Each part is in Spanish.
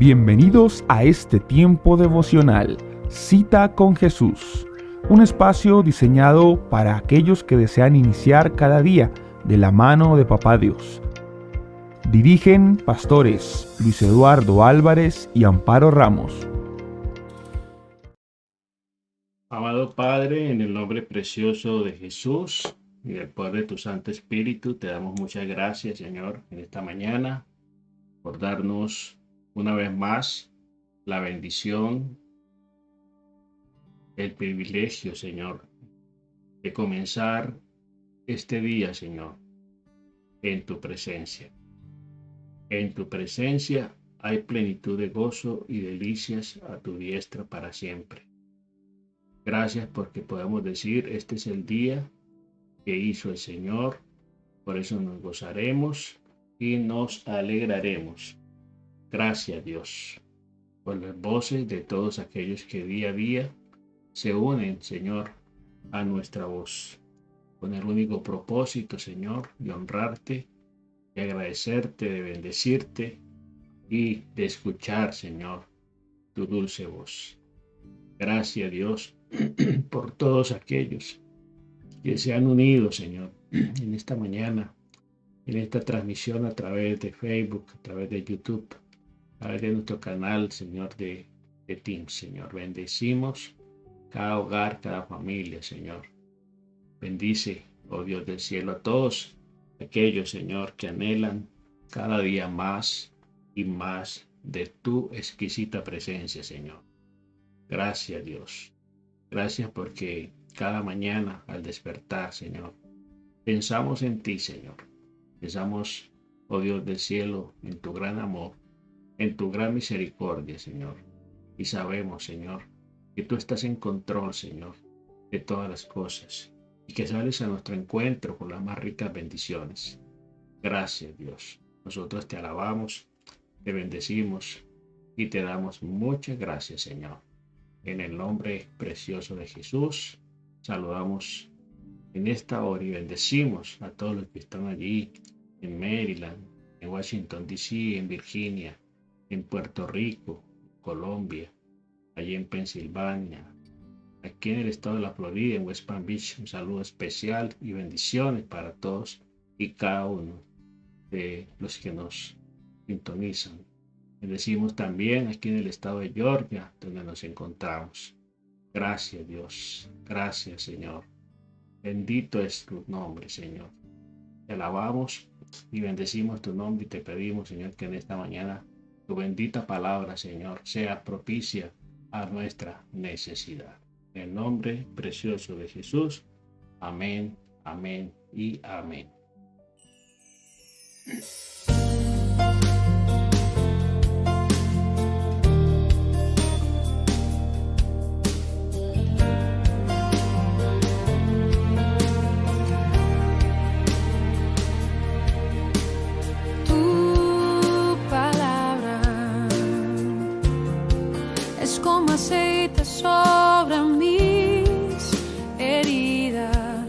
Bienvenidos a este tiempo devocional, Cita con Jesús, un espacio diseñado para aquellos que desean iniciar cada día de la mano de Papá Dios. Dirigen pastores Luis Eduardo Álvarez y Amparo Ramos. Amado Padre, en el nombre precioso de Jesús y del poder de tu Santo Espíritu, te damos muchas gracias, Señor, en esta mañana, por darnos una vez más la bendición, el privilegio, Señor, de comenzar este día, Señor, en tu presencia. En tu presencia hay plenitud de gozo y delicias a tu diestra para siempre. Gracias porque podemos decir, este es el día que hizo el Señor, por eso nos gozaremos y nos alegraremos. Gracias, Dios, por las voces de todos aquellos que día a día se unen, Señor, a nuestra voz, con el único propósito, Señor, de honrarte, de agradecerte, de bendecirte y de escuchar, Señor, tu dulce voz. Gracias, Dios, por todos aquellos que se han unido, Señor, en esta mañana, en esta transmisión a través de Facebook, a través de YouTube, a través de nuestro canal, Señor, de Teams, Señor. Bendecimos cada hogar, cada familia, Señor. Bendice, oh Dios del cielo, a todos aquellos, Señor, que anhelan cada día más y más de tu exquisita presencia, Señor. Gracias, Dios. Gracias porque cada mañana al despertar, Señor, pensamos en ti, Señor. Pensamos, oh Dios del cielo, en tu gran amor, en tu gran misericordia, Señor. Y sabemos, Señor, que tú estás en control, Señor, de todas las cosas y que sales a nuestro encuentro con las más ricas bendiciones. Gracias, Dios. Nosotros te alabamos, te bendecimos y te damos muchas gracias, Señor. En el nombre precioso de Jesús, saludamos en esta hora y bendecimos a todos los que están allí en Maryland, en Washington, D.C., en Virginia, en Puerto Rico, Colombia, allí en Pensilvania, aquí en el estado de la Florida, en West Palm Beach. Un saludo especial y bendiciones para todos y cada uno de los que nos sintonizan. Bendecimos también aquí en el estado de Georgia, donde nos encontramos. Gracias, Dios. Gracias, Señor. Bendito es tu nombre, Señor. Te alabamos y bendecimos tu nombre y te pedimos, Señor, que en esta mañana tu bendita palabra, Señor, sea propicia a nuestra necesidad. En el nombre precioso de Jesús. Amén, amén y amén. Aceite sobre mis heridas,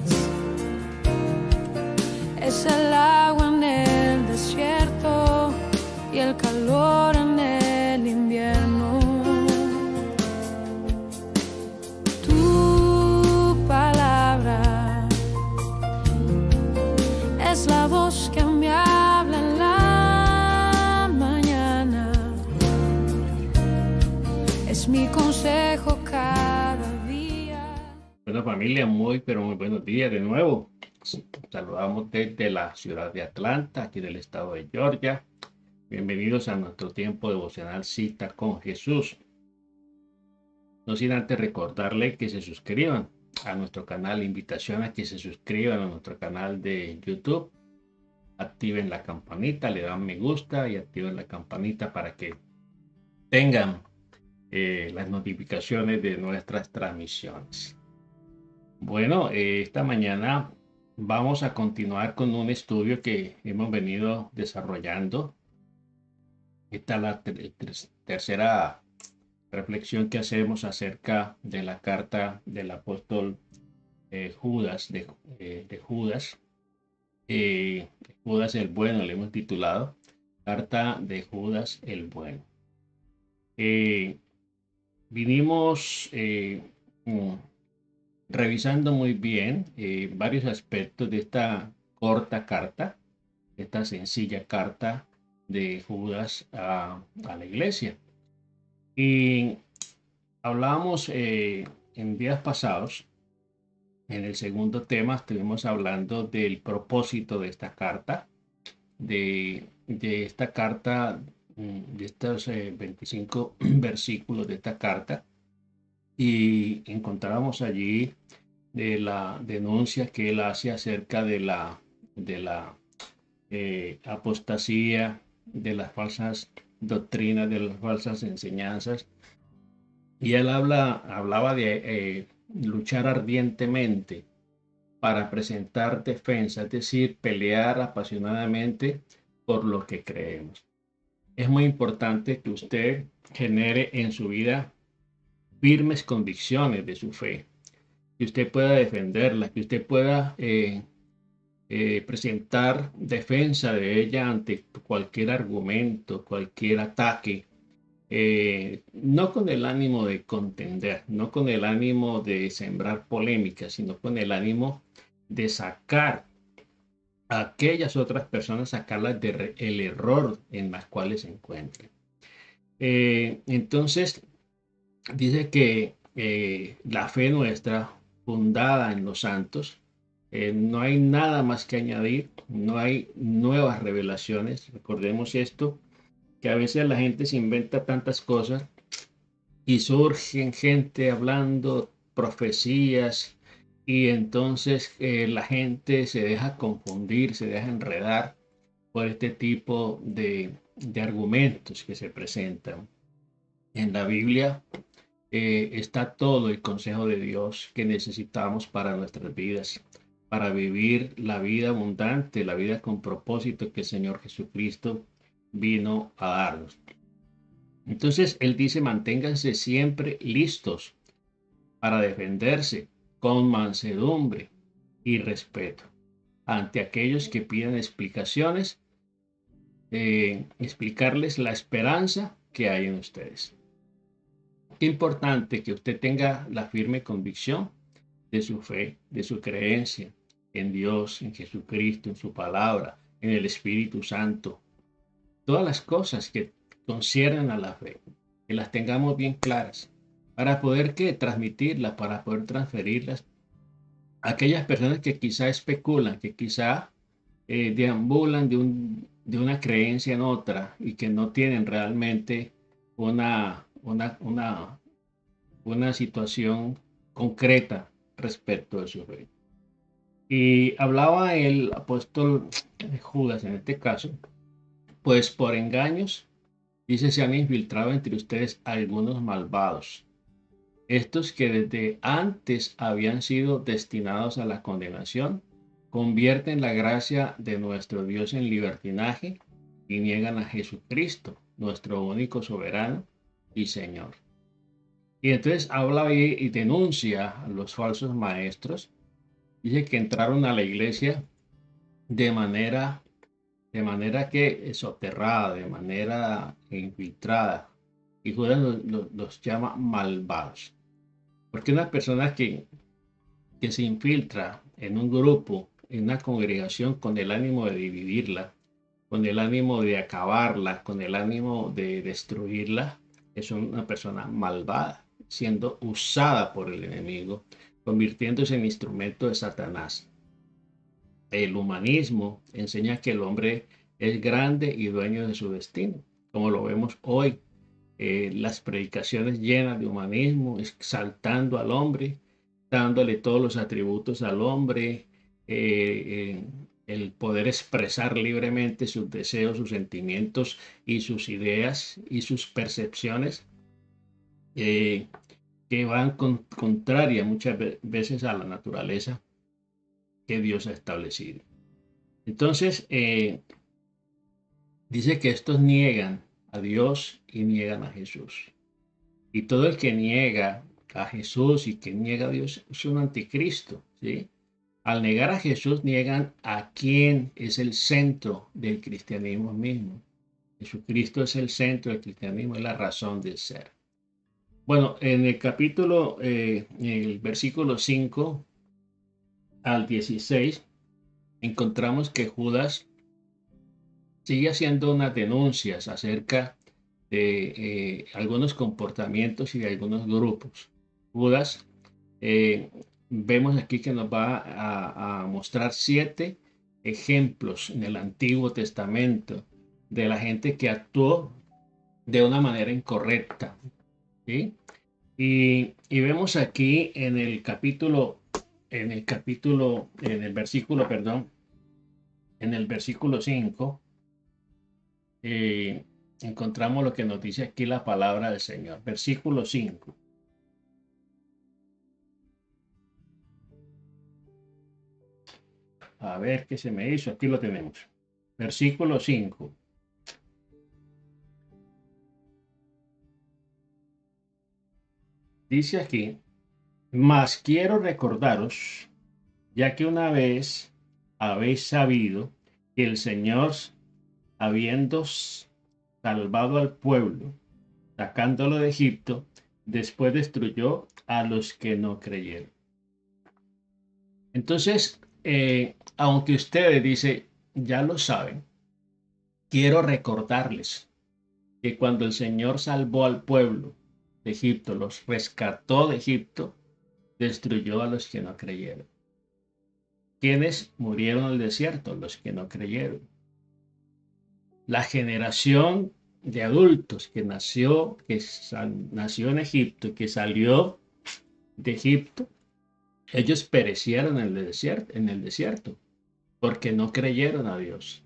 es el agua en el desierto y el calor en el invierno. Tu palabra es la voz que me habla en la mañana, es mi consejo cada día. Bueno, familia, pero muy buenos días de nuevo. Saludamos desde la ciudad de Atlanta, aquí del estado de Georgia. Bienvenidos a nuestro tiempo devocional Cita con Jesús. No sin antes recordarle que se suscriban a nuestro canal, invitación a que se suscriban a nuestro canal de YouTube. Activen la campanita, le dan me gusta y activen la campanita para que tengan las notificaciones de nuestras transmisiones. Bueno, esta mañana vamos a continuar con un estudio que hemos venido desarrollando. Esta es la tercera reflexión que hacemos acerca de la carta del apóstol Judas, de Judas. Judas el Bueno, le hemos titulado Carta de Judas el Bueno. Eh, Vinimos mm, revisando muy bien varios aspectos de esta corta carta, esta sencilla carta de Judas a la iglesia. Y hablábamos en días pasados, en el segundo tema, estuvimos hablando del propósito de esta carta, de esta carta, de estos 25 versículos de esta carta, y encontrábamos allí de la denuncia que él hace acerca de la apostasía, de las falsas doctrinas, de las falsas enseñanzas. Y él hablaba de luchar ardientemente para presentar defensa, es decir, pelear apasionadamente por lo que creemos. Es muy importante que usted genere en su vida firmes convicciones de su fe, que usted pueda defenderla, que usted pueda presentar defensa de ella ante cualquier argumento, cualquier ataque, no con el ánimo de contender, no con el ánimo de sembrar polémica, sino con el ánimo de sacar a aquellas otras personas, sacarlas del error en las cuales se encuentran. Entonces, dice que la fe nuestra, fundada en los santos, no hay nada más que añadir, no hay nuevas revelaciones. Recordemos esto, que a veces la gente se inventa tantas cosas y surgen gente hablando profecías y entonces la gente se deja confundir, se deja enredar por este tipo de argumentos que se presentan. En la Biblia está todo el consejo de Dios que necesitamos para nuestras vidas, para vivir la vida abundante, la vida con propósito que el Señor Jesucristo vino a darnos. Entonces, Él dice, manténganse siempre listos para defenderse con mansedumbre y respeto ante aquellos que pidan explicaciones, explicarles la esperanza que hay en ustedes. Qué importante que usted tenga la firme convicción de su fe, de su creencia en Dios, en Jesucristo, en su palabra, en el Espíritu Santo. Todas las cosas que conciernen a la fe, que las tengamos bien claras, para poder transmitirlas, para poder transferirlas a aquellas personas que quizá especulan, que quizá deambulan de una creencia en otra y que no tienen realmente una situación concreta respecto de su fe. Y hablaba el apóstol Judas en este caso, pues por engaños, dice, se han infiltrado entre ustedes algunos malvados, estos que desde antes habían sido destinados a la condenación, convierten la gracia de nuestro Dios en libertinaje y niegan a Jesucristo, nuestro único soberano y Señor. Y entonces habla ahí y denuncia a los falsos maestros. Dice que entraron a la iglesia de manera que soterrada, de manera infiltrada. Y Judas los llama malvados. Porque una persona que se infiltra en un grupo, en una congregación con el ánimo de dividirla, con el ánimo de acabarla, con el ánimo de destruirla, es una persona malvada, siendo usada por el enemigo, convirtiéndose en instrumento de Satanás. El humanismo enseña que el hombre es grande y dueño de su destino, como lo vemos hoy. Las predicaciones llenas de humanismo, exaltando al hombre, dándole todos los atributos al hombre, el poder expresar libremente sus deseos, sus sentimientos y sus ideas y sus percepciones, que van contraria muchas veces a la naturaleza que Dios ha establecido. Entonces, dice que estos niegan a Dios y niegan a Jesús. Y todo el que niega a Jesús y que niega a Dios es un anticristo, ¿sí? Al negar a Jesús, niegan a quien es el centro del cristianismo mismo. Jesucristo es el centro del cristianismo, es la razón de ser. Bueno, en el capítulo, en el versículo 5 al 16, encontramos que Judas sigue haciendo unas denuncias acerca de algunos comportamientos y de algunos grupos. Judas, vemos aquí que nos va a mostrar 7 ejemplos en el Antiguo Testamento de la gente que actuó de una manera incorrecta, ¿sí? Y vemos aquí en el versículo, perdón, en el versículo 5, encontramos lo que nos dice aquí la palabra del Señor. Versículo 5. A ver qué se me hizo. Aquí lo tenemos. Versículo 5. Dice aquí, mas quiero recordaros, ya que una vez habéis sabido que el Señor, habiendo salvado al pueblo, sacándolo de Egipto, después destruyó a los que no creyeron. Entonces, aunque ustedes dicen, ya lo saben, quiero recordarles que cuando el Señor salvó al pueblo de Egipto, los rescató de Egipto, destruyó a los que no creyeron. ¿Quiénes murieron en el desierto? Los que no creyeron. La generación de adultos que nació en Egipto, que salió de Egipto, ellos perecieron en el desierto, porque no creyeron a Dios.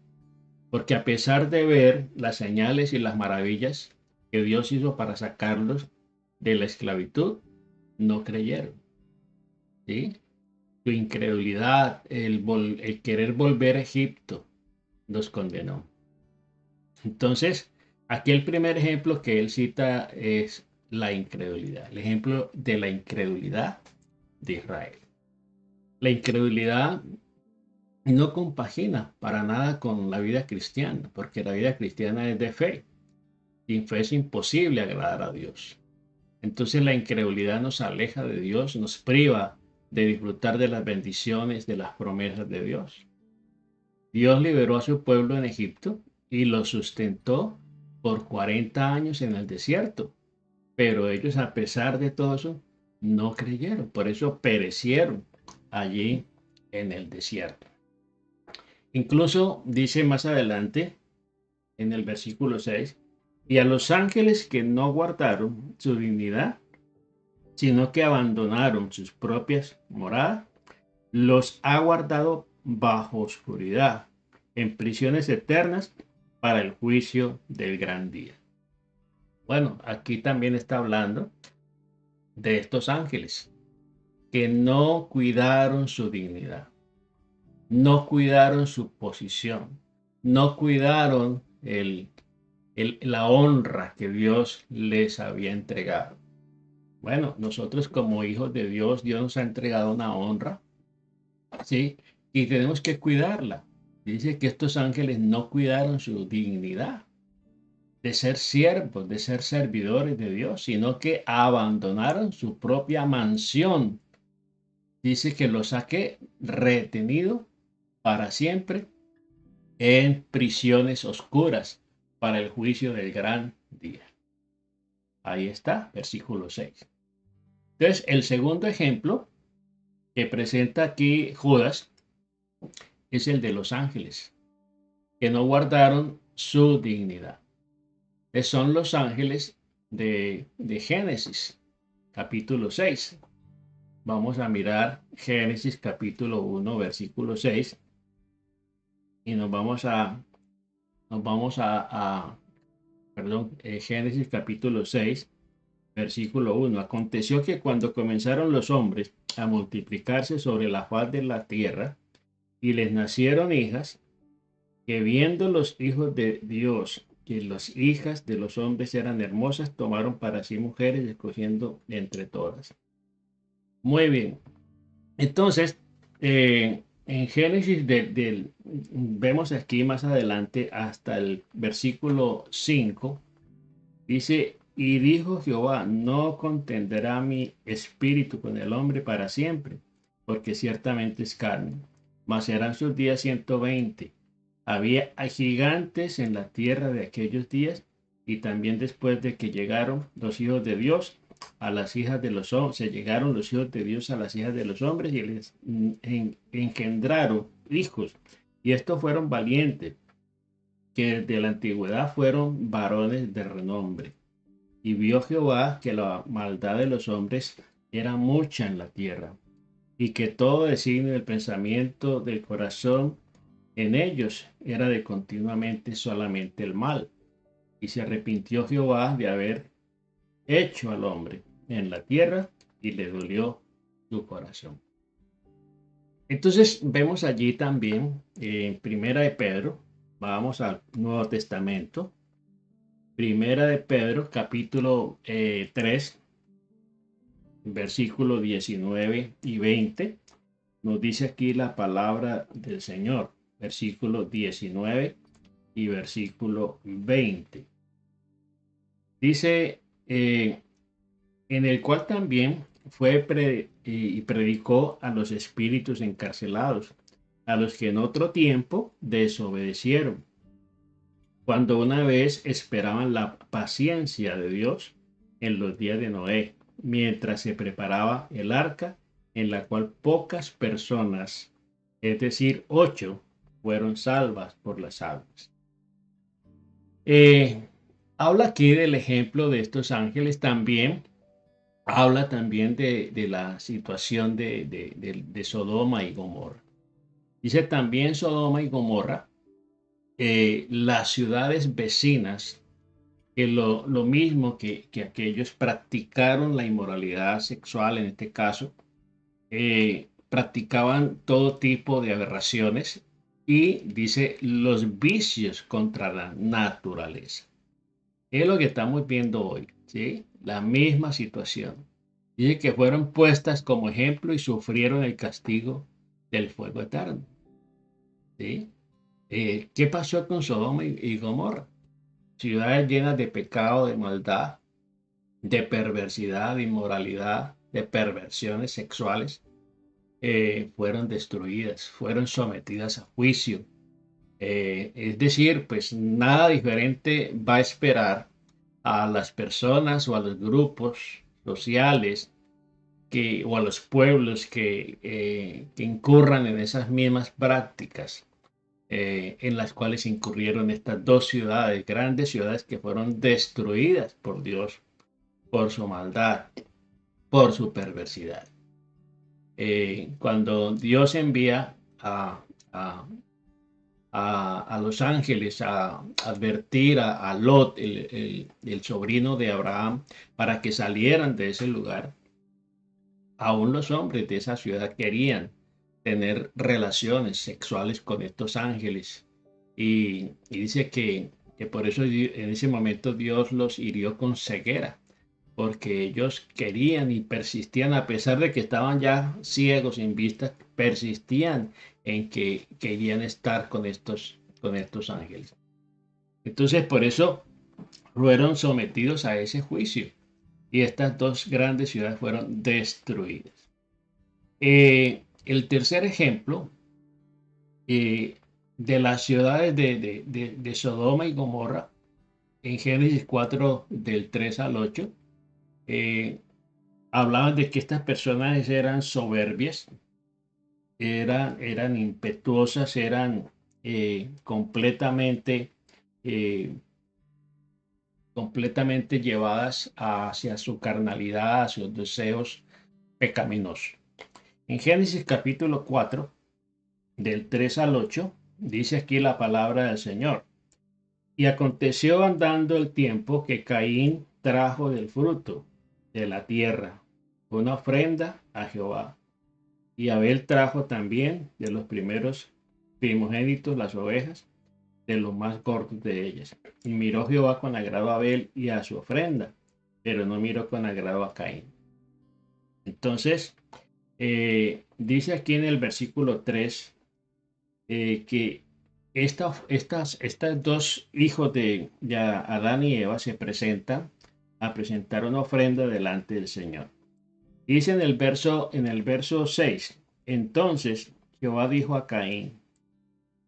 Porque a pesar de ver las señales y las maravillas que Dios hizo para sacarlos de la esclavitud, no creyeron. ¿Sí? Su incredulidad, el querer volver a Egipto, los condenó. Entonces, aquí el primer ejemplo que él cita es la incredulidad, el ejemplo de la incredulidad de Israel. La incredulidad no compagina para nada con la vida cristiana, porque la vida cristiana es de fe. Sin fe es imposible agradar a Dios. Entonces la incredulidad nos aleja de Dios, nos priva de disfrutar de las bendiciones, de las promesas de Dios. Dios liberó a su pueblo en Egipto y lo sustentó por 40 años en el desierto. Pero ellos, a pesar de todo eso, no creyeron. Por eso perecieron allí en el desierto. Incluso dice más adelante, en el versículo 6, y a los ángeles que no guardaron su dignidad, sino que abandonaron sus propias moradas, los ha guardado bajo oscuridad, en prisiones eternas, para el juicio del gran día. Bueno, aquí también está hablando de estos ángeles que no cuidaron su dignidad, no cuidaron su posición, no cuidaron la honra que Dios les había entregado. Bueno, nosotros como hijos de Dios, Dios nos ha entregado una honra, ¿sí? Y tenemos que cuidarla. Dice que estos ángeles no cuidaron su dignidad de ser siervos, de ser servidores de Dios, sino que abandonaron su propia mansión. Dice que los ha retenido para siempre en prisiones oscuras para el juicio del gran día. Ahí está, versículo 6. Entonces, el segundo ejemplo que presenta aquí Judas es el de los ángeles, que no guardaron su dignidad. Son los ángeles de Génesis, capítulo 6. Vamos a mirar Génesis capítulo 1, versículo 6. Y Génesis capítulo 6, versículo 1. Aconteció que cuando comenzaron los hombres a multiplicarse sobre la faz de la tierra, y les nacieron hijas, que viendo los hijos de Dios que las hijas de los hombres eran hermosas, tomaron para sí mujeres, escogiendo entre todas. Muy bien. Entonces, en Génesis vemos aquí más adelante hasta el versículo 5, dice, y dijo Jehová, no contendrá mi espíritu con el hombre para siempre, porque ciertamente es carne, mas serán sus días 120. Había gigantes en la tierra de aquellos días, y también después de que llegaron los hijos de Dios a las hijas de los hombres, se llegaron los hijos de Dios a las hijas de los hombres y les engendraron hijos. Y estos fueron valientes, que desde la antigüedad fueron varones de renombre. Y vio Jehová que la maldad de los hombres era mucha en la tierra, y que todo designio del pensamiento del corazón en ellos era de continuamente solamente el mal. Y se arrepintió Jehová de haber hecho al hombre en la tierra, y le dolió su corazón. Entonces vemos allí también en Primera de Pedro, vamos al Nuevo Testamento, Primera de Pedro, capítulo 3, versículos 19 y 20, nos dice aquí la palabra del Señor, versículo 19 y versículo 20. Dice, en el cual también fue y predicó a los espíritus encarcelados, a los que en otro tiempo desobedecieron, cuando una vez esperaban la paciencia de Dios en los días de Noé, mientras se preparaba el arca, en la cual pocas personas, es decir, 8, fueron salvas por las aguas. Habla aquí del ejemplo de estos ángeles, también habla también de la situación de Sodoma y Gomorra. Dice también Sodoma y Gomorra, las ciudades vecinas, que lo mismo que aquellos practicaron la inmoralidad sexual, en este caso, practicaban todo tipo de aberraciones y dice los vicios contra la naturaleza. Es lo que estamos viendo hoy, ¿sí? La misma situación. Dice que fueron puestas como ejemplo y sufrieron el castigo del fuego eterno, ¿sí? ¿Qué pasó con Sodoma y Gomorra? Ciudades llenas de pecado, de maldad, de perversidad, de inmoralidad, de perversiones sexuales, fueron destruidas, fueron sometidas a juicio. Es decir, pues nada diferente va a esperar a las personas o a los grupos sociales o a los pueblos que incurran en esas mismas prácticas en las cuales incurrieron estas dos ciudades, grandes ciudades que fueron destruidas por Dios, por su maldad, por su perversidad. Cuando Dios envía a los ángeles a advertir a Lot, el sobrino de Abraham, para que salieran de ese lugar, aún los hombres de esa ciudad querían tener relaciones sexuales con estos ángeles. Y dice que por eso en ese momento Dios los hirió con ceguera, porque ellos querían y persistían, a pesar de que estaban ya ciegos en vista, persistían en que querían estar con estos ángeles. Entonces, por eso fueron sometidos a ese juicio y estas dos grandes ciudades fueron destruidas. El tercer ejemplo de las ciudades de Sodoma y Gomorra, en Génesis 4, del 3 al 8, hablaban de que estas personas eran soberbias, eran impetuosas, eran completamente llevadas hacia su carnalidad, hacia sus deseos pecaminosos. En Génesis capítulo 4, del 3 al 8, dice aquí la palabra del Señor. Y aconteció andando el tiempo que Caín trajo del fruto de la tierra una ofrenda a Jehová. Y Abel trajo también de los primeros primogénitos, las ovejas, de los más gordos de ellas. Y miró Jehová con agrado a Abel y a su ofrenda, pero no miró con agrado a Caín. Entonces, dice aquí en el versículo 3 que estas dos hijos de ya Adán y Eva se presentan a presentar una ofrenda delante del Señor. Dice en el verso 6, entonces Jehová dijo a Caín,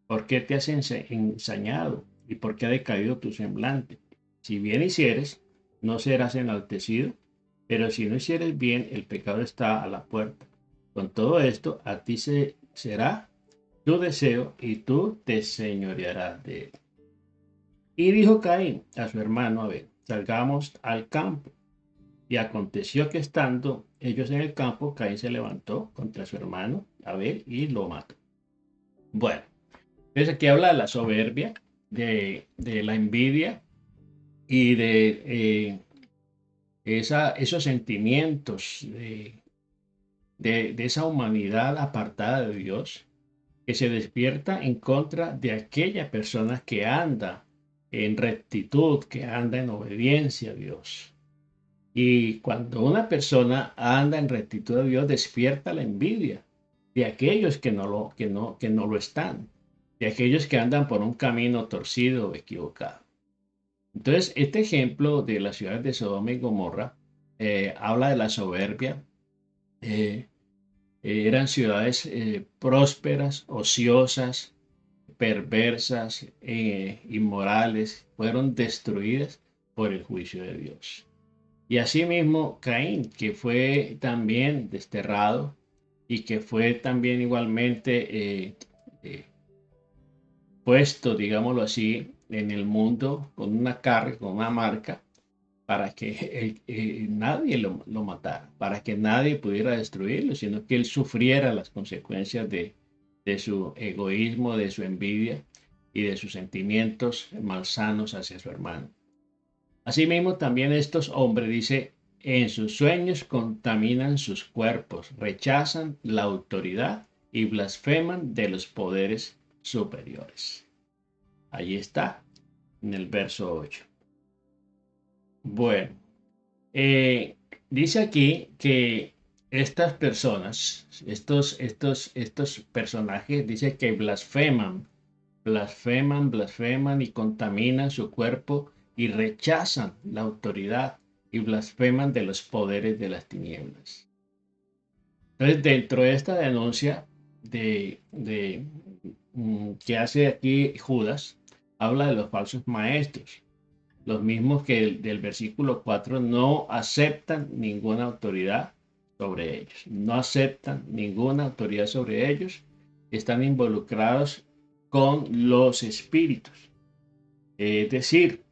¿por qué te has ensañado? ¿Y por qué ha decaído tu semblante? Si bien hicieres, no serás enaltecido, pero si no hicieres bien, el pecado está a la puerta. Con todo esto, a ti será tu deseo y tú te señorearás de él. Y dijo Caín a su hermano Abel, salgamos al campo. Y aconteció que estando ellos en el campo, Caín se levantó contra su hermano Abel y lo mató. Bueno, entonces aquí habla de la soberbia, de la envidia y de esos sentimientos de esa humanidad apartada de Dios que se despierta en contra de aquella persona que anda en rectitud, que anda en obediencia a Dios. Y cuando una persona anda en rectitud a Dios, despierta la envidia de aquellos que no lo están, de aquellos que andan por un camino torcido o equivocado. Entonces, este ejemplo de las ciudades de Sodoma y Gomorra habla de la soberbia. Eran ciudades prósperas, ociosas, perversas, inmorales, fueron destruidas por el juicio de Dios. Y asimismo Caín, que fue también desterrado y que fue también igualmente puesto, digámoslo así, en el mundo con una carga, con una marca, para que nadie lo matara, para que nadie pudiera destruirlo, sino que él sufriera las consecuencias de su egoísmo, de su envidia y de sus sentimientos malsanos hacia su hermano. Asimismo, también estos hombres, dice, en sus sueños contaminan sus cuerpos, rechazan la autoridad y blasfeman de los poderes superiores. Allí está, en el verso 8. Bueno, dice aquí que estas personas, estos personajes, dice que blasfeman y contaminan su cuerpo y rechazan la autoridad y blasfeman de los poderes de las tinieblas. Entonces, dentro de esta denuncia que hace aquí Judas, habla de los falsos maestros, los mismos que del versículo 4 no aceptan ninguna autoridad sobre ellos, no aceptan ninguna autoridad sobre ellos, están involucrados con los espíritus, es decir,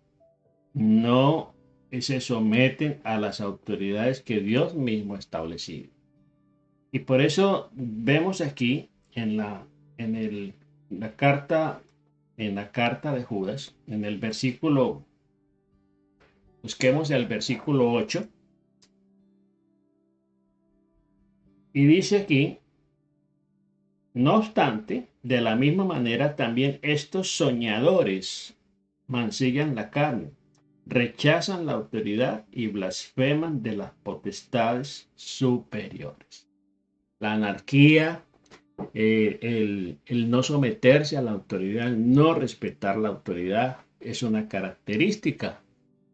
no se someten a las autoridades que Dios mismo ha establecido. Y por eso vemos aquí en la carta de Judas, en el versículo, busquemos el versículo 8, y dice aquí, no obstante, de la misma manera también estos soñadores mancillan la carne, rechazan la autoridad y blasfeman de las potestades superiores. La anarquía, el no someterse a la autoridad, el no respetar la autoridad, es una característica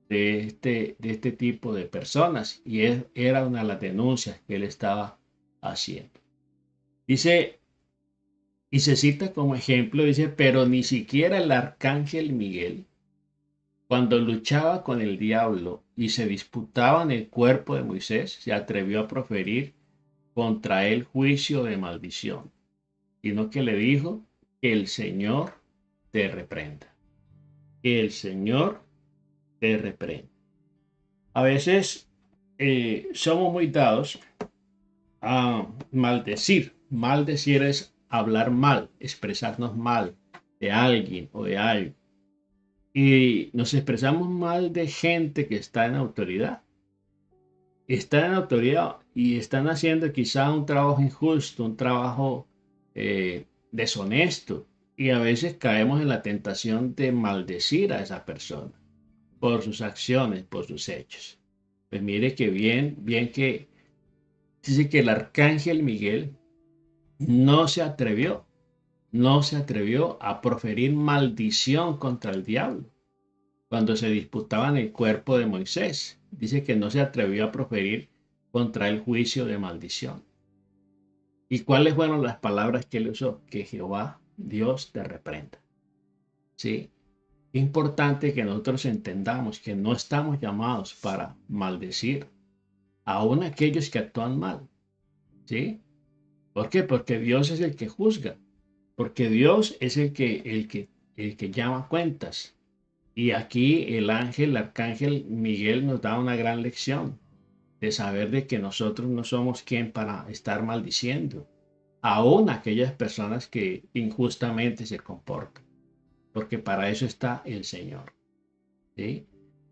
de este tipo de personas y era una de las denuncias que él estaba haciendo. Dice, y se cita como ejemplo, dice, pero ni siquiera el arcángel Miguel, cuando luchaba con el diablo y se disputaban el cuerpo de Moisés, se atrevió a proferir contra él juicio de maldición, sino que le dijo que el Señor te reprenda. Que el Señor te reprenda. A veces somos muy dados a maldecir. Maldecir es hablar mal, expresarnos mal de alguien o de algo. Y nos expresamos mal de gente que está en autoridad. Están en autoridad y están haciendo quizá un trabajo injusto, un trabajo deshonesto. Y a veces caemos en la tentación de maldecir a esa persona por sus acciones, por sus hechos. Pues mire que bien que dice que el arcángel Miguel no se atrevió no se atrevió a proferir maldición contra el diablo cuando se disputaban el cuerpo de Moisés. Dice que no se atrevió a proferir contra el juicio de maldición. ¿Y cuáles fueron las palabras que él usó? Que Jehová, Dios, te reprenda. ¿Sí? Es importante que nosotros entendamos que no estamos llamados para maldecir aún aquellos que actúan mal. ¿Sí? ¿Por qué? Porque Dios es el que juzga. Porque Dios es el que llama cuentas. Y aquí el arcángel Miguel nos da una gran lección de saber de que nosotros no somos quien para estar maldiciendo aún aquellas personas que injustamente se comportan, porque para eso está el Señor. ¿Sí?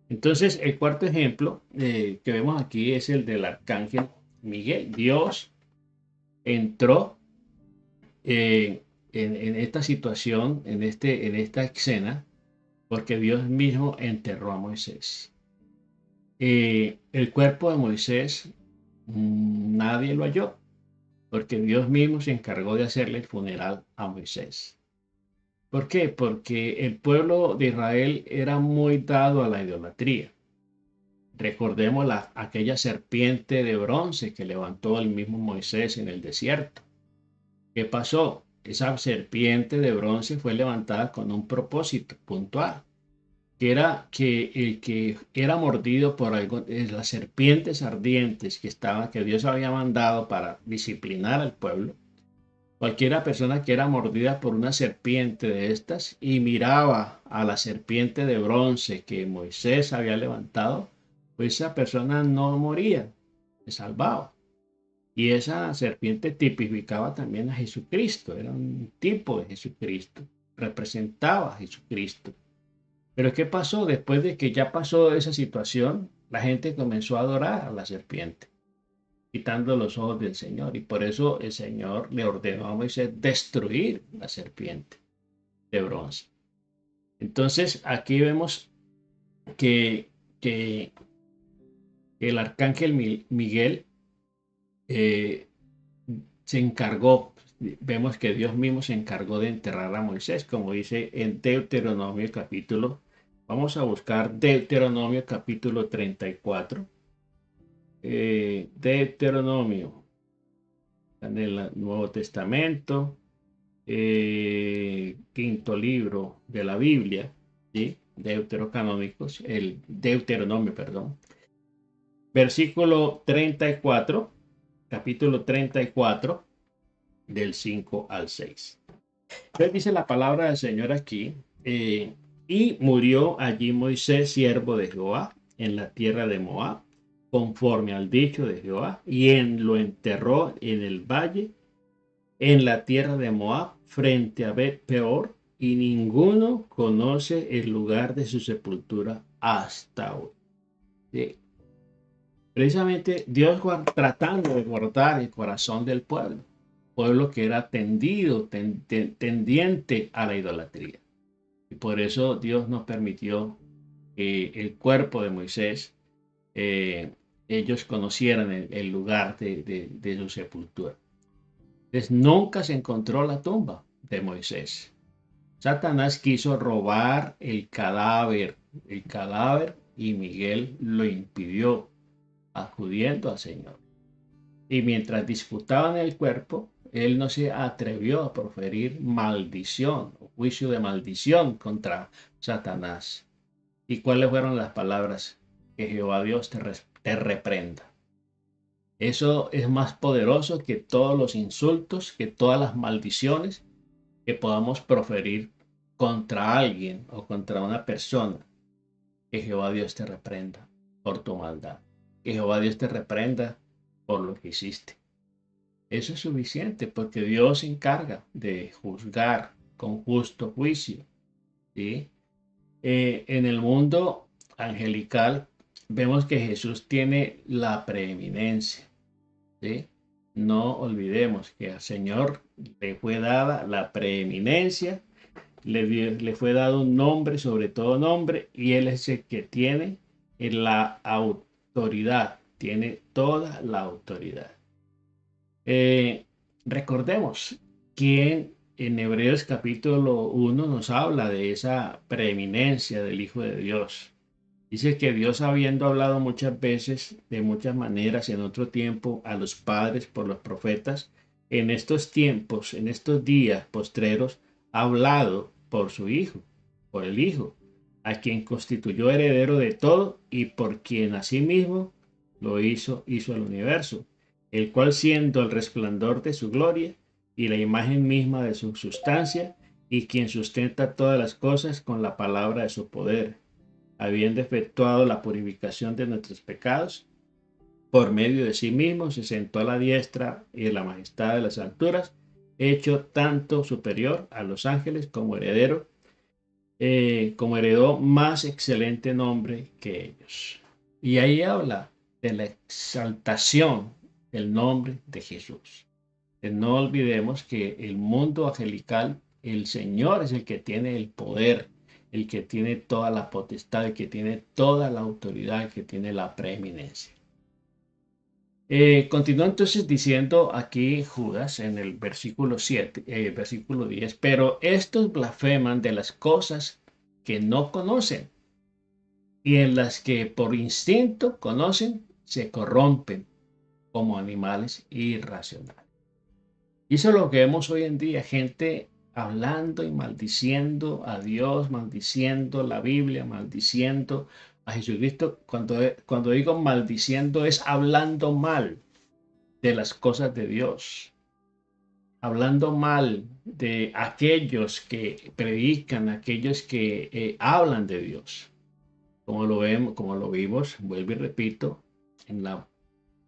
Entonces, el cuarto ejemplo que vemos aquí es el del arcángel Miguel. Dios entró en esta situación, en esta escena, porque Dios mismo enterró a Moisés. El cuerpo de Moisés nadie lo halló, porque Dios mismo se encargó de hacerle el funeral a Moisés. ¿Por qué? Porque el pueblo de Israel era muy dado a la idolatría. Recordemos aquella serpiente de bronce que levantó el mismo Moisés en el desierto. ¿Qué pasó? Esa serpiente de bronce fue levantada con un propósito puntual, que era que el que era mordido por las serpientes ardientes que Dios había mandado para disciplinar al pueblo, cualquiera persona que era mordida por una serpiente de estas y miraba a la serpiente de bronce que Moisés había levantado, pues esa persona no moría, se salvaba. Y esa serpiente tipificaba también a Jesucristo, era un tipo de Jesucristo, representaba a Jesucristo. Pero ¿qué pasó? Después de que ya pasó esa situación, la gente comenzó a adorar a la serpiente, quitando los ojos del Señor. Y por eso el Señor le ordenó a Moisés destruir la serpiente de bronce. Entonces aquí vemos que el arcángel Miguel eh, se encargó, vemos que Dios mismo se encargó de enterrar a Moisés, como dice en Deuteronomio capítulo, vamos a buscar Deuteronomio capítulo 34, Deuteronomio, en el Nuevo Testamento, quinto libro de la Biblia, ¿sí? Deuterocanónicos, el Deuteronomio, perdón, versículo 34, capítulo 34, del 5 al 6. Entonces dice la palabra del Señor aquí, y murió allí Moisés, siervo de Jehová, en la tierra de Moab, conforme al dicho de Jehová, y lo enterró en el valle, en la tierra de Moab, frente a Bet-peor, y ninguno conoce el lugar de su sepultura hasta hoy. ¿Sí? Precisamente Dios tratando de guardar el corazón del pueblo que era tendiente a la idolatría. Y por eso Dios nos permitió que el cuerpo de Moisés, ellos conocieran el lugar de su sepultura. Entonces nunca se encontró la tumba de Moisés. Satanás quiso robar el cadáver, y Miguel lo impidió, acudiendo al Señor. Y mientras disputaban el cuerpo, él no se atrevió a proferir maldición o juicio de maldición contra Satanás. ¿Y cuáles fueron las palabras? Que Jehová Dios te reprenda. Eso es más poderoso que todos los insultos, que todas las maldiciones que podamos proferir contra alguien o contra una persona. Que Jehová Dios te reprenda por tu maldad. Que Jehová Dios te reprenda por lo que hiciste. Eso es suficiente porque Dios se encarga de juzgar con justo juicio. ¿Sí? En el mundo angelical vemos que Jesús tiene la preeminencia. ¿Sí? No olvidemos que al Señor le fue dada la preeminencia, le fue dado un nombre sobre todo nombre, y Él es el que tiene la autoridad, tiene toda la autoridad. Recordemos quién en Hebreos capítulo 1 nos habla de esa preeminencia del Hijo de Dios. Dice que Dios, habiendo hablado muchas veces, de muchas maneras, en otro tiempo, a los padres por los profetas, en estos tiempos, en estos días postreros, ha hablado por su Hijo, por el Hijo, a quien constituyó heredero de todo y por quien asimismo lo hizo el universo, el cual, siendo el resplandor de su gloria y la imagen misma de su sustancia, y quien sustenta todas las cosas con la palabra de su poder, habiendo efectuado la purificación de nuestros pecados, por medio de sí mismo se sentó a la diestra y de la majestad de las alturas, hecho tanto superior a los ángeles como heredero, como heredó más excelente nombre que ellos. Y ahí habla de la exaltación del nombre de Jesús. No olvidemos que el mundo angelical, el Señor es el que tiene el poder, el que tiene toda la potestad, el que tiene toda la autoridad, el que tiene la preeminencia. Continúa entonces diciendo aquí Judas en el versículo 7, versículo 10, pero estos blasfeman de las cosas que no conocen, y en las que por instinto conocen, se corrompen como animales irracionales. Y eso es lo que vemos hoy en día, gente hablando y maldiciendo a Dios, maldiciendo la Biblia, maldiciendo a Jesucristo. Cuando digo maldiciendo es hablando mal de las cosas de Dios, hablando mal de aquellos que predican, aquellos que hablan de Dios, como lo vemos, como lo vimos, vuelvo y repito, en los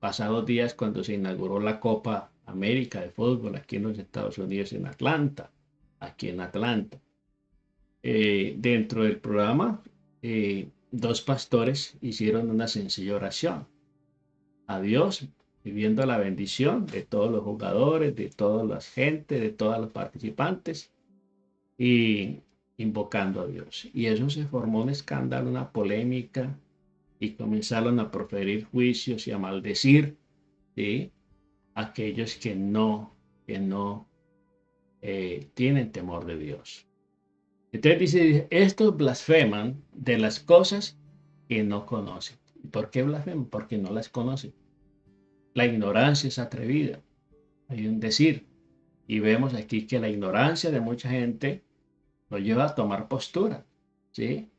pasados días cuando se inauguró la Copa América de fútbol aquí en los Estados Unidos, en Atlanta, aquí en Atlanta. Dentro del programa, dos pastores hicieron una sencilla oración a Dios, pidiendo la bendición de todos los jugadores, de toda la gente, de todos los participantes y invocando a Dios. Y eso se formó un escándalo, una polémica, y comenzaron a proferir juicios y a maldecir, ¿sí?, aquellos que no tienen temor de Dios. Entonces dice, estos blasfeman de las cosas que no conocen. ¿Por qué blasfeman? Porque no las conocen. La ignorancia es atrevida, hay un decir. Y vemos aquí que la ignorancia de mucha gente lo lleva a tomar postura, ¿sí?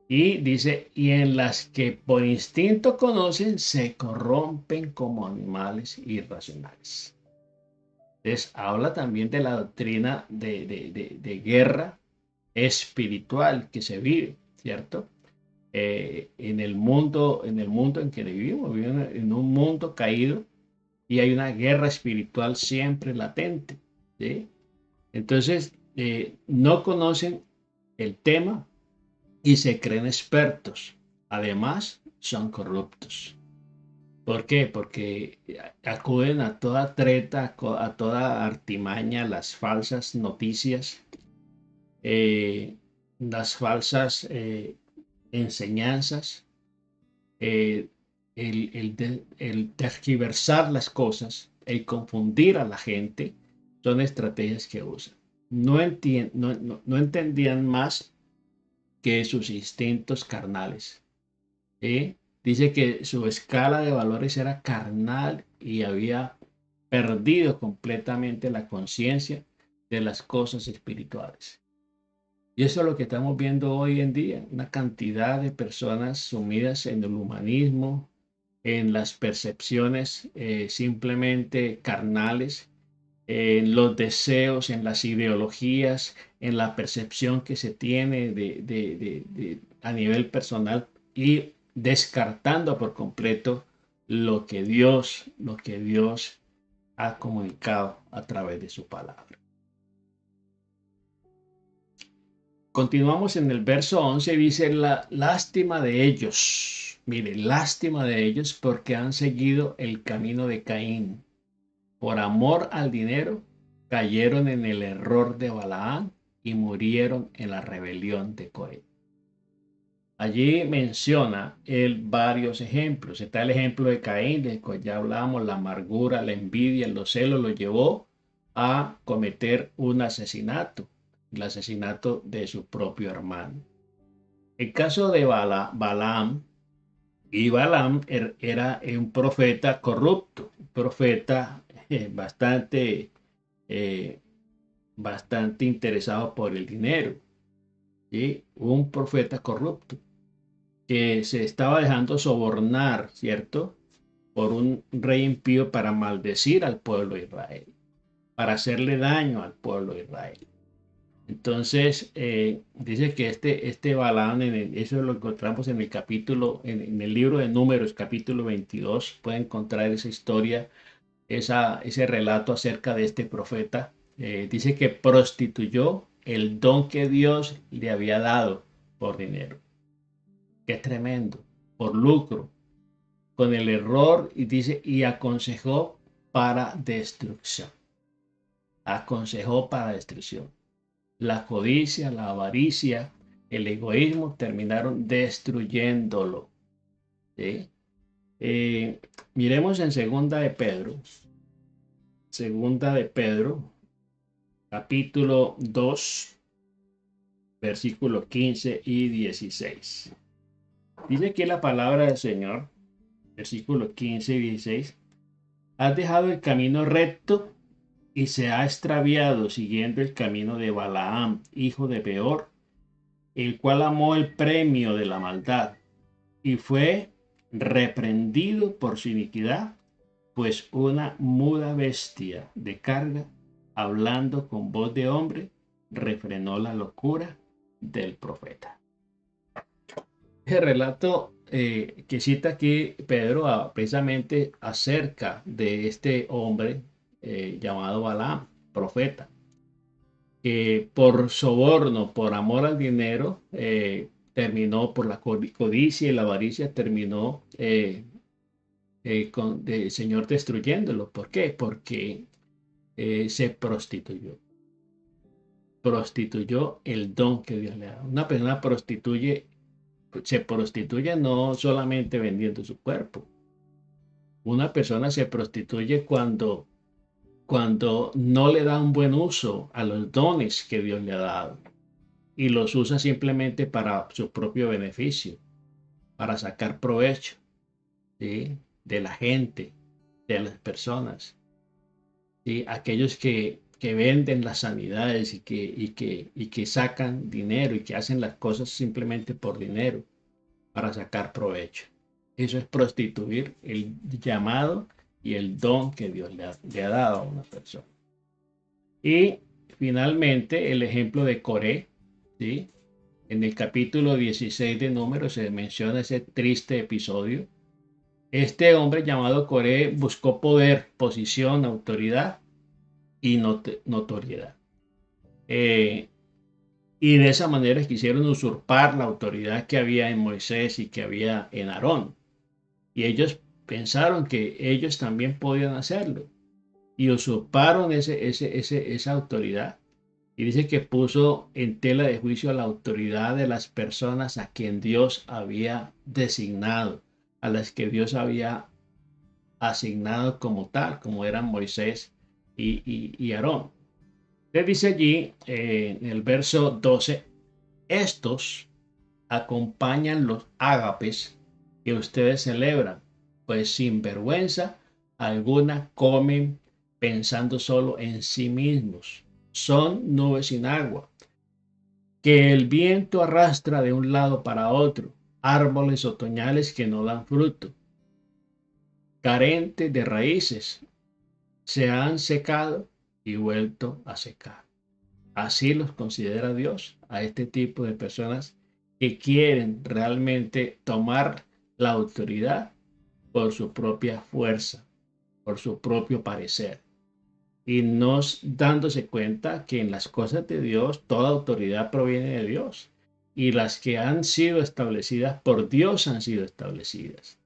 Y dice, y en las que por instinto conocen, se corrompen como animales irracionales. Entonces, habla también de la doctrina de guerra espiritual que se vive, ¿cierto? En el mundo en que vivimos en un mundo caído y hay una guerra espiritual siempre latente, ¿sí? Entonces, no conocen el tema y se creen expertos. Además, son corruptos. ¿Por qué? Porque acuden a toda treta, a toda artimaña, las falsas noticias, las falsas enseñanzas, el tergiversar las cosas, el confundir a la gente, son estrategias que usan. No entendían más que sus instintos carnales. Dice que su escala de valores era carnal y había perdido completamente la conciencia de las cosas espirituales. Y eso es lo que estamos viendo hoy en día, una cantidad de personas sumidas en el humanismo, en las percepciones simplemente carnales, en los deseos, en las ideologías, en la percepción que se tiene a nivel personal y descartando por completo lo que Dios ha comunicado a través de su palabra. Continuamos en el verso 11, dice, la lástima de ellos. Mire, lástima de ellos porque han seguido el camino de Caín. Por amor al dinero, cayeron en el error de Balaam y murieron en la rebelión de Coré. Allí menciona él varios ejemplos. Está el ejemplo de Caín, del cual ya hablábamos, la amargura, la envidia, los celos lo llevó a cometer un asesinato, el asesinato de su propio hermano. El caso de Balaam, y Balaam era un profeta corrupto, un profeta bastante, eh, bastante interesado por el dinero, ¿sí? Un profeta corrupto que se estaba dejando sobornar, ¿cierto? Por un rey impío para maldecir al pueblo de Israel, para hacerle daño al pueblo de Israel. Entonces, dice que este Balaam, eso lo encontramos en el capítulo, en el libro de Números, capítulo 22, pueden encontrar esa historia, ese relato acerca de este profeta. Dice que prostituyó el don que Dios le había dado por dinero. Qué tremendo, por lucro, con el error, y dice, y aconsejó para destrucción. Aconsejó para destrucción. La codicia, la avaricia, el egoísmo terminaron destruyéndolo. ¿Sí? Miremos en segunda de Pedro, capítulo 2, versículos 15 y 16. Dice aquí la palabra del Señor, versículos 15 y 16. Has dejado el camino recto y se ha extraviado siguiendo el camino de Balaam, hijo de Beor, el cual amó el premio de la maldad y fue reprendido por su iniquidad, pues una muda bestia de carga, hablando con voz de hombre, refrenó la locura del profeta. El relato que cita aquí Pedro precisamente acerca de este hombre llamado Balaam, profeta, que por soborno, por amor al dinero, terminó por la codicia y la avaricia, terminó con el Señor destruyéndolo. ¿Por qué? Porque se prostituyó. Prostituyó el don que Dios le da. Una persona se prostituye no solamente vendiendo su cuerpo. Una persona se prostituye cuando no le da un buen uso a los dones que Dios le ha dado y los usa simplemente para su propio beneficio, para sacar provecho, ¿sí? De la gente, de las personas, ¿sí? Aquellos que venden las sanidades y que sacan dinero y que hacen las cosas simplemente por dinero, para sacar provecho. Eso es prostituir el llamado y el don que Dios le ha dado a una persona. Y finalmente el ejemplo de Coré, ¿sí? En el capítulo 16 de Números se menciona ese triste episodio. Este hombre llamado Coré buscó poder, posición, autoridad y notoriedad. Y de esa manera quisieron usurpar la autoridad que había en Moisés y que había en Aarón. Y ellos pensaron que ellos también podían hacerlo. Y usurparon esa autoridad. Y dice que puso en tela de juicio a la autoridad de las personas a quien Dios había designado, a las que Dios había asignado como tal, como eran Moisés y Aarón. Le dice allí en el verso 12, estos acompañan los ágapes que ustedes celebran, pues sin vergüenza alguna comen pensando solo en sí mismos. Son nubes sin agua, que el viento arrastra de un lado para otro, árboles otoñales que no dan fruto, carentes de raíces, se han secado y vuelto a secar. Así los considera Dios a este tipo de personas que quieren realmente tomar la autoridad por su propia fuerza, por su propio parecer, y no dándose cuenta que en las cosas de Dios toda autoridad proviene de Dios, y las que han sido establecidas por Dios han sido establecidas.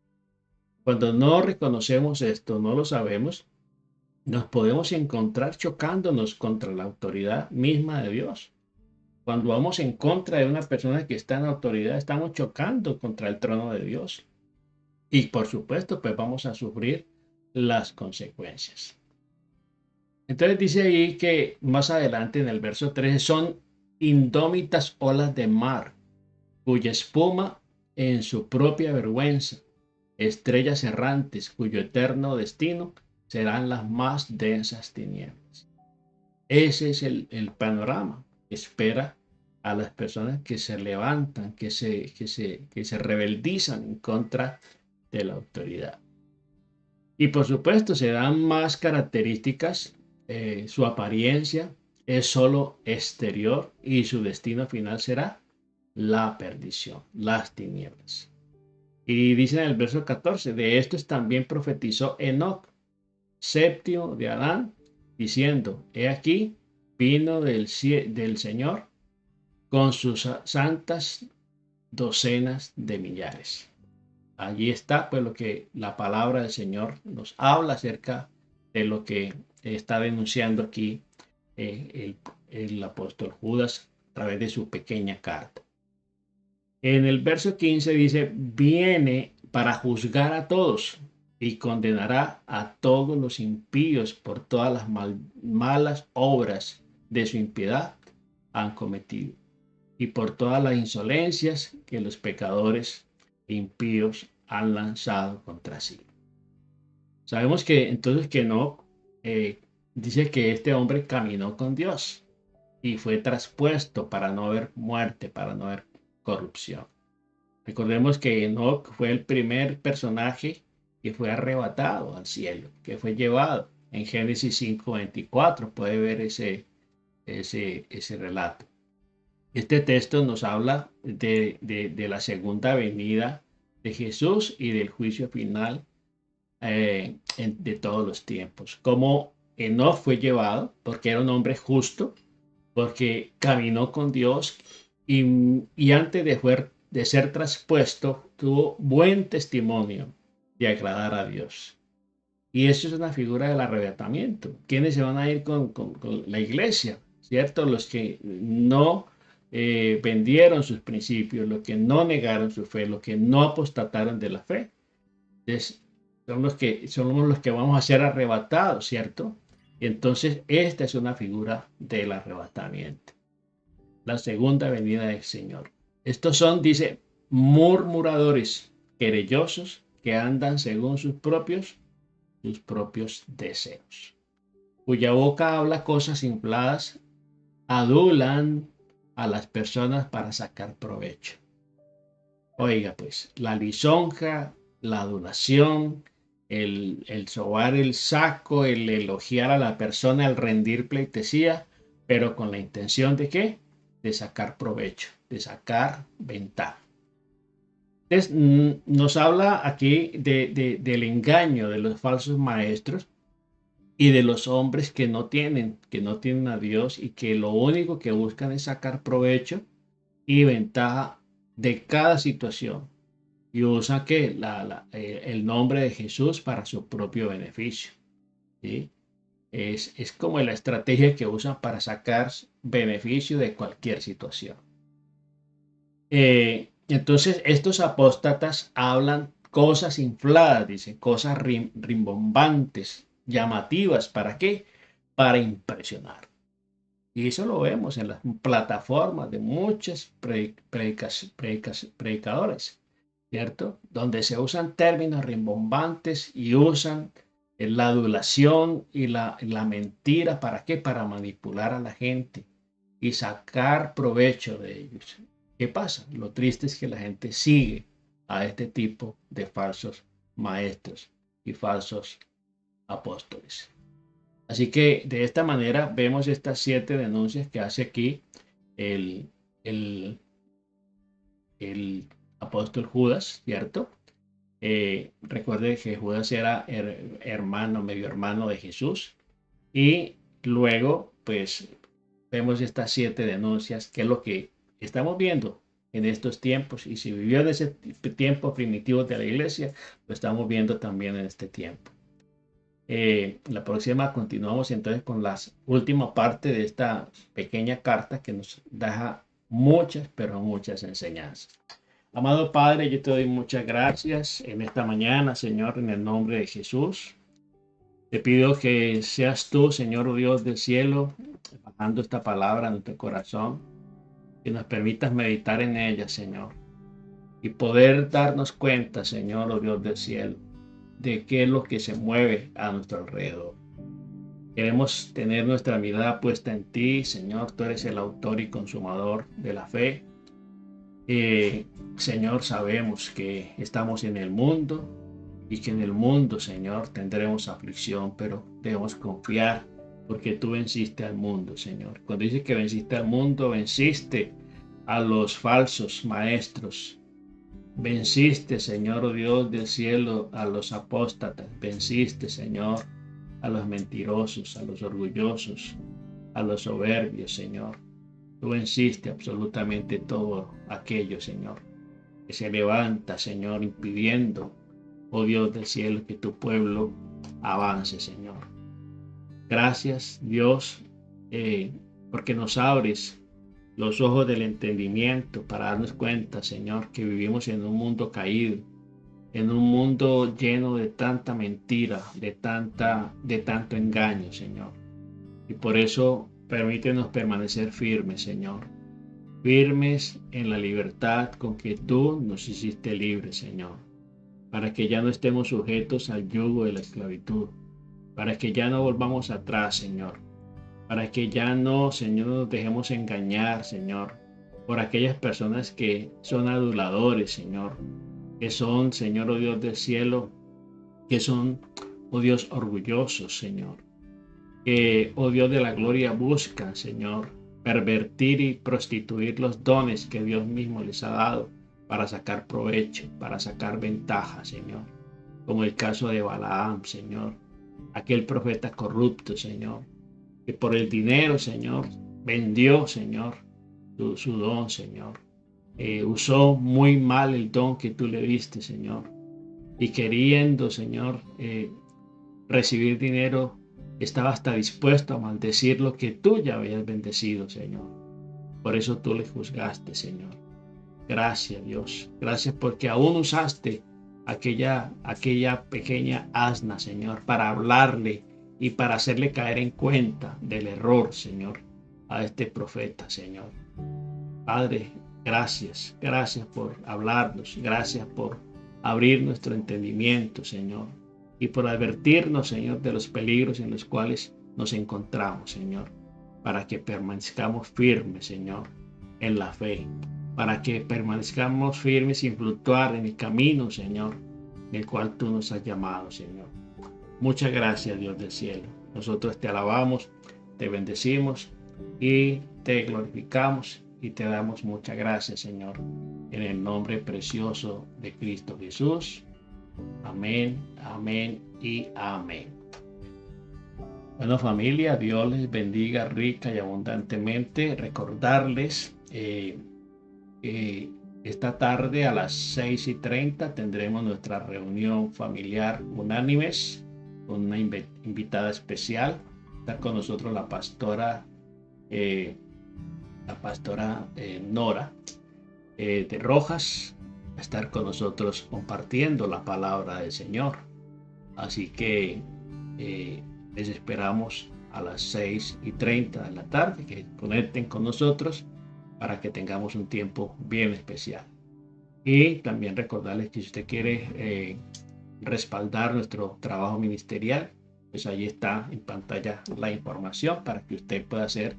Cuando no reconocemos esto, no lo sabemos, nos podemos encontrar chocándonos contra la autoridad misma de Dios. Cuando vamos en contra de una persona que está en autoridad, estamos chocando contra el trono de Dios. Y por supuesto, pues vamos a sufrir las consecuencias. Entonces dice ahí que más adelante en el verso 13 son indómitas olas de mar, cuya espuma en su propia vergüenza, estrellas errantes, cuyo eterno destino serán las más densas tinieblas. Ese es el panorama que espera a las personas que se levantan, que se rebeldizan en contra de la autoridad. Y por supuesto se dan más características, su apariencia es solo exterior y su destino final será la perdición, las tinieblas. Y dice en el verso 14, de estos también profetizó Enoc, séptimo de Adán, diciendo, he aquí, vino del Señor con sus santas docenas de millares. Allí está pues lo que la palabra del Señor nos habla acerca de lo que está denunciando aquí el apóstol Judas a través de su pequeña carta. En el verso 15 dice, viene para juzgar a todos y condenará a todos los impíos por todas las malas obras de su impiedad han cometido y por todas las insolencias que los pecadores impíos han lanzado contra sí. Sabemos que entonces que no, dice que este hombre caminó con Dios y fue traspuesto para no haber muerte, para no haber corrupción. Recordemos que Enoc fue el primer personaje que fue arrebatado al cielo, que fue llevado. En Génesis 5:24 puede ver ese relato. Este texto nos habla de la segunda venida de Jesús y del juicio final de todos los tiempos. Como Enoc fue llevado porque era un hombre justo, porque caminó con Dios y antes de ser traspuesto tuvo buen testimonio de agradar a Dios. Y eso es una figura del arrebatamiento. ¿Quiénes se van a ir con la iglesia? ¿Cierto? Los que no vendieron sus principios, los que no negaron su fe, los que no apostataron de la fe. Entonces, somos los que vamos a ser arrebatados, ¿cierto? Entonces, esta es una figura del arrebatamiento. La segunda venida del Señor. Estos son, dice, murmuradores, querellosos, que andan según sus propios deseos, cuya boca habla cosas infladas, adulan a las personas para sacar provecho. Oiga, pues, la lisonja, la adulación, el sobar el saco, el elogiar a la persona, el rendir pleitesía, pero con la intención de ¿qué? De sacar provecho, de sacar ventaja. Entonces, nos habla aquí del engaño de los falsos maestros y de los hombres que no tienen a Dios y que lo único que buscan es sacar provecho y ventaja de cada situación y usan el nombre de Jesús para su propio beneficio, ¿sí? Es como la estrategia que usan para sacar beneficio de cualquier situación. Entonces, estos apóstatas hablan cosas infladas, dicen, cosas rimbombantes, llamativas. ¿Para qué? Para impresionar. Y eso lo vemos en las plataformas de muchos predicadores, ¿cierto? Donde se usan términos rimbombantes y usan la adulación y la mentira. ¿Para qué? Para manipular a la gente y sacar provecho de ellos. ¿Qué pasa? Lo triste es que la gente sigue a este tipo de falsos maestros y falsos apóstoles. Así que de esta manera vemos estas 7 denuncias que hace aquí el apóstol Judas, ¿cierto? Recuerde que Judas era medio hermano de Jesús. Y luego, pues, vemos estas 7 denuncias, que es lo que estamos viendo en estos tiempos. Y si vivió en ese tiempo primitivo de la iglesia, lo estamos viendo también en este tiempo. La próxima continuamos entonces con la última parte de esta pequeña carta que nos deja muchas, pero muchas enseñanzas. Amado Padre, yo te doy muchas gracias en esta mañana, Señor, en el nombre de Jesús. Te pido que seas tú, Señor Dios del cielo, bajando esta palabra en nuestro corazón, que nos permitas meditar en ella, Señor, y poder darnos cuenta, Señor, oh Dios del cielo, de qué es lo que se mueve a nuestro alrededor. Queremos tener nuestra mirada puesta en ti, Señor. Tú eres el autor y consumador de la fe. Señor, sabemos que estamos en el mundo y que en el mundo, Señor, tendremos aflicción, pero debemos confiar porque tú venciste al mundo, Señor. Cuando dices que venciste al mundo, venciste a los falsos maestros. Venciste, Señor, oh Dios del cielo, a los apóstatas. Venciste, Señor, a los mentirosos, a los orgullosos, a los soberbios, Señor. Tú venciste absolutamente todo aquello, Señor, que se levanta, Señor, impidiendo, oh Dios del cielo, que tu pueblo avance, Señor. Gracias, Dios, porque nos abres los ojos del entendimiento para darnos cuenta, Señor, que vivimos en un mundo caído, en un mundo lleno de tanta mentira, de tanto engaño, Señor. Y por eso permítenos permanecer firmes, Señor. Firmes en la libertad con que tú nos hiciste libres, Señor. Para que ya no estemos sujetos al yugo de la esclavitud. Para que ya no volvamos atrás, Señor. Para que ya no, Señor, nos dejemos engañar, Señor, por aquellas personas que son aduladores, Señor. Que son, Señor, oh Dios del cielo, que son, oh Dios, orgullosos, Señor. Que, oh Dios de la gloria, buscan, Señor, pervertir y prostituir los dones que Dios mismo les ha dado para sacar provecho, para sacar ventaja, Señor. Como el caso de Balaam, Señor, aquel profeta corrupto, Señor, que por el dinero, Señor, vendió, Señor, su don, Señor. Usó muy mal el don que tú le diste, Señor. Y queriendo, Señor, recibir dinero, estaba hasta dispuesto a maldecir lo que tú ya habías bendecido, Señor. Por eso tú le juzgaste, Señor. Gracias, Dios. Gracias porque aún usaste aquella pequeña asna, Señor, para hablarle y para hacerle caer en cuenta del error, Señor, a este profeta, Señor. Padre, gracias. Gracias por hablarnos. Gracias por abrir nuestro entendimiento, Señor. Y por advertirnos, Señor, de los peligros en los cuales nos encontramos, Señor. Para que permanezcamos firmes, Señor, en la fe. Para que permanezcamos firmes sin fluctuar en el camino, Señor, en el cual tú nos has llamado, Señor. Muchas gracias, Dios del cielo. Nosotros te alabamos, te bendecimos y te glorificamos y te damos muchas gracias, Señor, en el nombre precioso de Cristo Jesús. Amén, amén y amén. Bueno, familia, Dios les bendiga rica y abundantemente. Recordarles esta tarde a las 6:30 tendremos nuestra reunión familiar Unánimes con una invitada especial. Está con nosotros la pastora Nora de Rojas. Va a estar con nosotros compartiendo la palabra del Señor. Así que les esperamos a las 6:30 de la tarde, que conecten con nosotros para que tengamos un tiempo bien especial. Y también recordarles que si usted quiere respaldar nuestro trabajo ministerial, pues ahí está en pantalla la información para que usted pueda hacer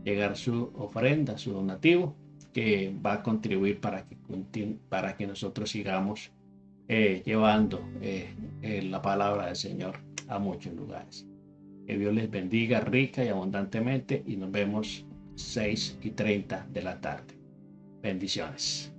llegar su ofrenda, su donativo, que va a contribuir para que nosotros sigamos llevando la palabra del Señor a muchos lugares. Que Dios les bendiga rica y abundantemente y nos vemos 6:30 de la tarde. Bendiciones.